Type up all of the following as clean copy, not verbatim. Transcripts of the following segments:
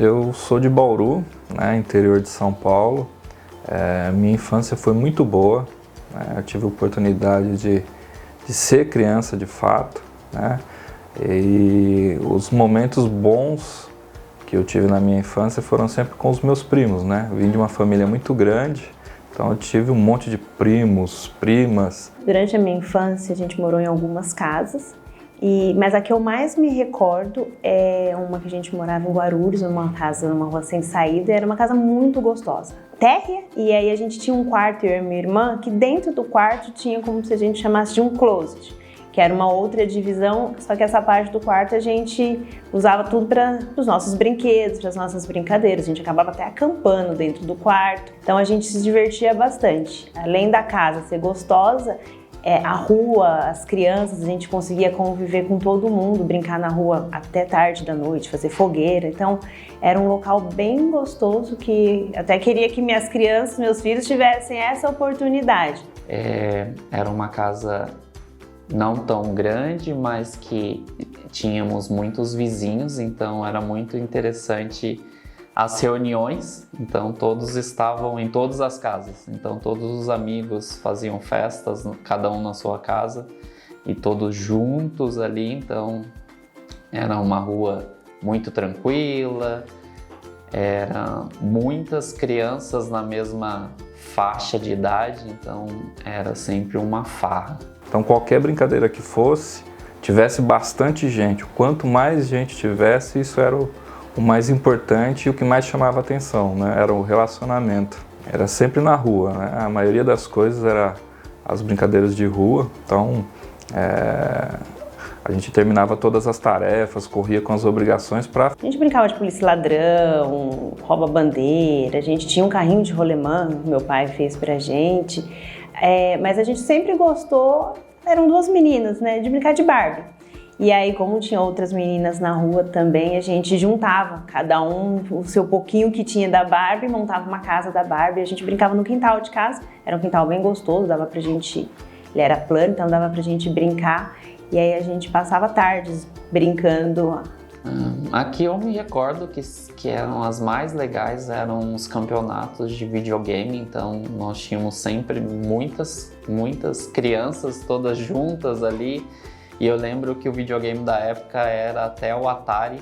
Eu sou de Bauru, né, interior de São Paulo. Minha infância foi muito boa, né? Eu tive a oportunidade de ser criança de fato, né? E os momentos bons que eu tive na minha infância foram sempre com os meus primos, né? Eu vim de uma família muito grande, então eu tive um monte de primos, primas. Durante a minha infância a gente morou em algumas casas, mas a que eu mais me recordo é uma que a gente morava em Guarulhos, numa casa, numa rua sem saída, e era uma casa muito gostosa. Térrea, e aí a gente tinha um quarto, eu e minha irmã, que dentro do quarto tinha como se a gente chamasse de um closet, que era uma outra divisão, só que essa parte do quarto a gente usava tudo para os nossos brinquedos, para as nossas brincadeiras. A gente acabava até acampando dentro do quarto, então a gente se divertia bastante. Além da casa ser gostosa, a rua, as crianças, a gente conseguia conviver com todo mundo, brincar na rua até tarde da noite, fazer fogueira. Então era um local bem gostoso que até queria que minhas crianças, meus filhos tivessem essa oportunidade. Era uma casa não tão grande, mas que tínhamos muitos vizinhos, então era muito interessante as reuniões, então todos estavam em todas as casas, então todos os amigos faziam festas, cada um na sua casa e todos juntos ali, então era uma rua muito tranquila, eram muitas crianças na mesma faixa de idade, então era sempre uma farra. Então qualquer brincadeira que fosse, tivesse bastante gente, quanto mais gente tivesse, isso era o mais importante e o que mais chamava atenção, né? Era o relacionamento. Era sempre na rua, né? A maioria das coisas era as brincadeiras de rua, então a gente terminava todas as tarefas, corria com as obrigações para... A gente brincava de polícia e ladrão, rouba-bandeira, a gente tinha um carrinho de rolemã que meu pai fez pra gente, mas a gente sempre gostou, eram duas meninas, né, de brincar de Barbie. E aí, como tinha outras meninas na rua também, a gente juntava, cada um o seu pouquinho que tinha da Barbie, montava uma casa da Barbie, a gente brincava no quintal de casa, era um quintal bem gostoso, dava pra gente, ele era plano, então dava pra gente brincar, e aí a gente passava tardes brincando. Aqui eu me recordo que eram as mais legais, eram os campeonatos de videogame, então nós tínhamos sempre muitas crianças todas juntas ali. E eu lembro que o videogame da época era até o Atari,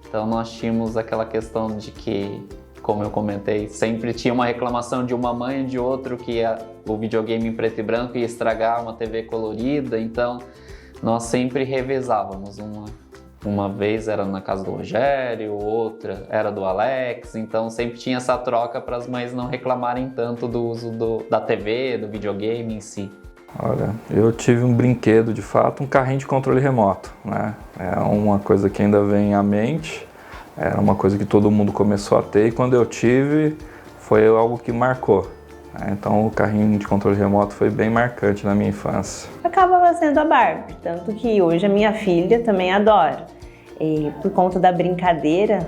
então nós tínhamos aquela questão de que, como eu comentei, sempre tinha uma reclamação de uma mãe e de outro que o videogame em preto e branco ia estragar uma TV colorida, então nós sempre revezávamos. Uma vez era na casa do Rogério, outra era do Alex, então sempre tinha essa troca para as mães não reclamarem tanto do uso da TV, do videogame em si. Olha, eu tive um brinquedo, de fato, um carrinho de controle remoto, né? É uma coisa que ainda vem à mente, era uma coisa que todo mundo começou a ter e quando eu tive foi algo que marcou, né? Então o carrinho de controle remoto foi bem marcante na minha infância. Acabava sendo a Barbie, tanto que hoje a minha filha também adora. E por conta da brincadeira,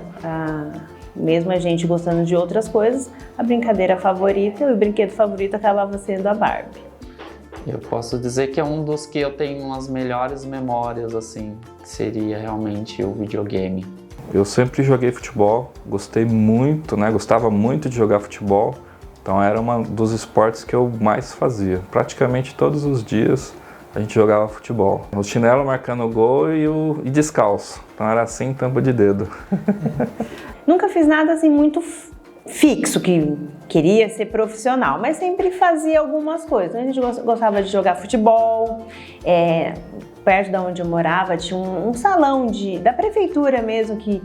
mesmo a gente gostando de outras coisas, a brincadeira favorita, o brinquedo favorito acabava sendo a Barbie. Eu posso dizer que é um dos que eu tenho as melhores memórias, assim, que seria realmente o videogame. Eu sempre joguei futebol, gostei muito, né? Gostava muito de jogar futebol, então era um dos esportes que eu mais fazia. Praticamente todos os dias a gente jogava futebol. O chinelo marcando o gol e descalço, então era assim, tampa de dedo. Nunca fiz nada assim muito fixo, que queria ser profissional, mas sempre fazia algumas coisas. A gente gostava de jogar futebol, perto de onde eu morava tinha um salão da prefeitura mesmo, que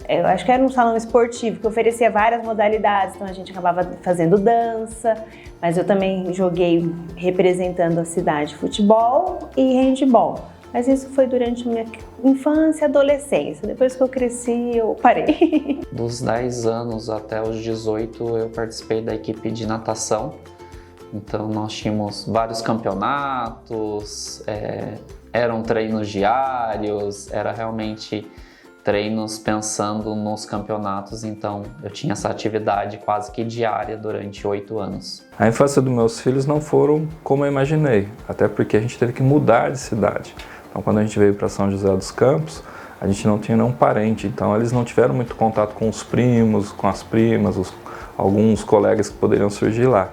eu acho que era um salão esportivo, que oferecia várias modalidades, então a gente acabava fazendo dança, mas eu também joguei representando a cidade futebol e handebol. Mas isso foi durante a minha infância e adolescência. Depois que eu cresci, eu parei. Dos 10 anos até os 18, eu participei da equipe de natação. Então, nós tínhamos vários campeonatos, eram treinos diários, era realmente treinos pensando nos campeonatos. Então, eu tinha essa atividade quase que diária durante 8 anos. A infância dos meus filhos não foram como eu imaginei, até porque a gente teve que mudar de cidade. Então, quando a gente veio para São José dos Campos, a gente não tinha nenhum parente, então eles não tiveram muito contato com os primos, com as primas, alguns colegas que poderiam surgir lá.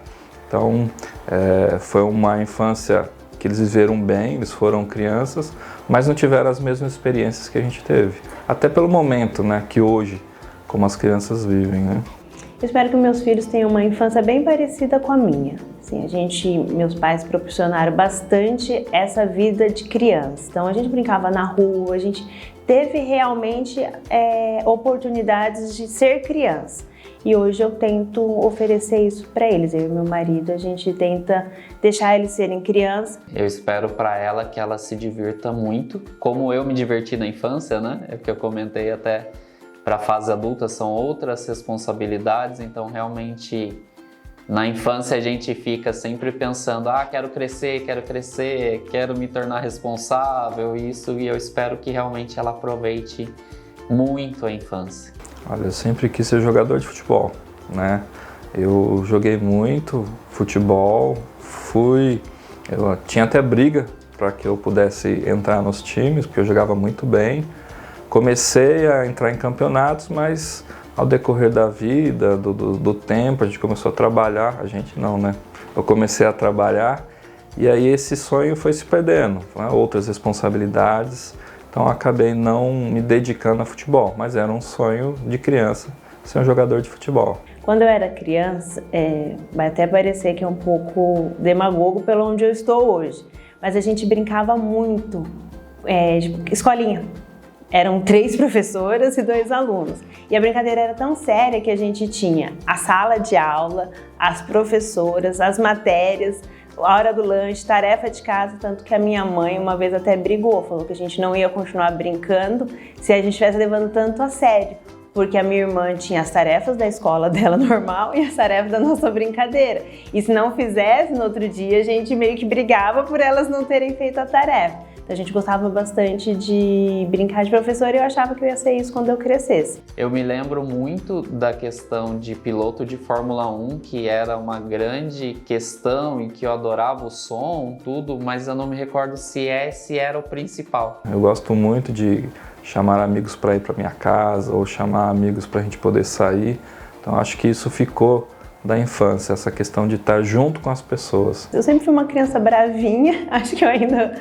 Então, foi uma infância que eles viveram bem, eles foram crianças, mas não tiveram as mesmas experiências que a gente teve. Até pelo momento, né, que hoje, como as crianças vivem, né? Eu espero que meus filhos tenham uma infância bem parecida com a minha. Assim, meus pais proporcionaram bastante essa vida de criança. Então, a gente brincava na rua, a gente teve realmente oportunidades de ser criança. E hoje eu tento oferecer isso para eles. Eu e meu marido, a gente tenta deixar eles serem criança. Eu espero para ela que ela se divirta muito, como eu me diverti na infância, né? É porque eu comentei até, para a fase adulta são outras responsabilidades, então realmente na infância a gente fica sempre pensando, quero crescer, quero me tornar responsável, isso, e eu espero que realmente ela aproveite muito a infância. Olha, eu sempre quis ser jogador de futebol, né? Eu joguei muito futebol, eu tinha até briga para que eu pudesse entrar nos times, porque eu jogava muito bem. Comecei a entrar em campeonatos, mas ao decorrer da vida, do tempo, a gente começou a trabalhar, a gente não, né? Eu comecei a trabalhar e aí esse sonho foi se perdendo, né? Outras responsabilidades. Então acabei não me dedicando a futebol, mas era um sonho de criança ser um jogador de futebol. Quando eu era criança, vai até parecer que é um pouco demagogo pelo onde eu estou hoje, mas a gente brincava muito de escolinha. Eram 3 professoras e 2 alunos. E a brincadeira era tão séria que a gente tinha a sala de aula, as professoras, as matérias, a hora do lanche, tarefa de casa, tanto que a minha mãe uma vez até brigou, falou que a gente não ia continuar brincando se a gente estivesse levando tanto a sério, porque a minha irmã tinha as tarefas da escola dela normal e as tarefas da nossa brincadeira. E se não fizesse, no outro dia a gente meio que brigava por elas não terem feito a tarefa. Então a gente gostava bastante de brincar de professor e eu achava que eu ia ser isso quando eu crescesse. Eu me lembro muito da questão de piloto de Fórmula 1, que era uma grande questão e que eu adorava o som, tudo, mas eu não me recordo se esse era o principal. Eu gosto muito de chamar amigos para ir para minha casa ou chamar amigos para a gente poder sair. Então acho que isso ficou da infância, essa questão de estar junto com as pessoas. Eu sempre fui uma criança bravinha, acho que eu ainda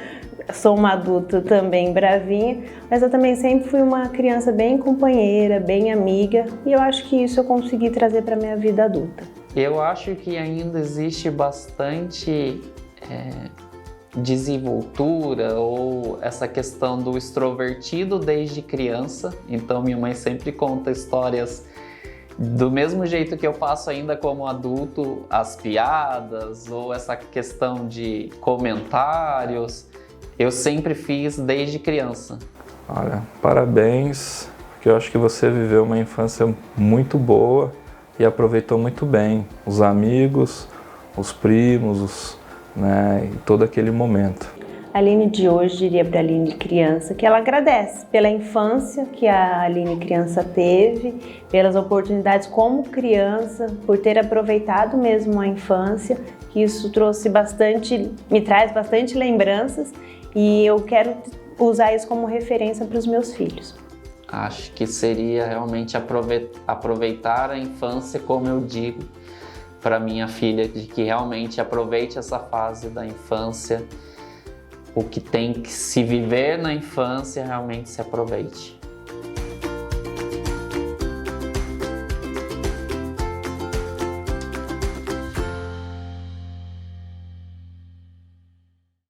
sou uma adulta também bravinha, mas eu também sempre fui uma criança bem companheira, bem amiga, e eu acho que isso eu consegui trazer para a minha vida adulta. Eu acho que ainda existe bastante desenvoltura ou essa questão do extrovertido desde criança, então minha mãe sempre conta histórias do mesmo jeito que eu passo ainda como adulto, as piadas ou essa questão de comentários. Eu sempre fiz desde criança. Olha, parabéns, porque eu acho que você viveu uma infância muito boa e aproveitou muito bem os amigos, os primos, né, e todo aquele momento. A Aline de hoje diria para a Aline criança que ela agradece pela infância que a Aline criança teve, pelas oportunidades como criança, por ter aproveitado mesmo a infância, que isso me traz bastante lembranças. E eu quero usar isso como referência para os meus filhos. Acho que seria realmente aproveitar a infância, como eu digo para minha filha, de que realmente aproveite essa fase da infância. O que tem que se viver na infância, realmente se aproveite.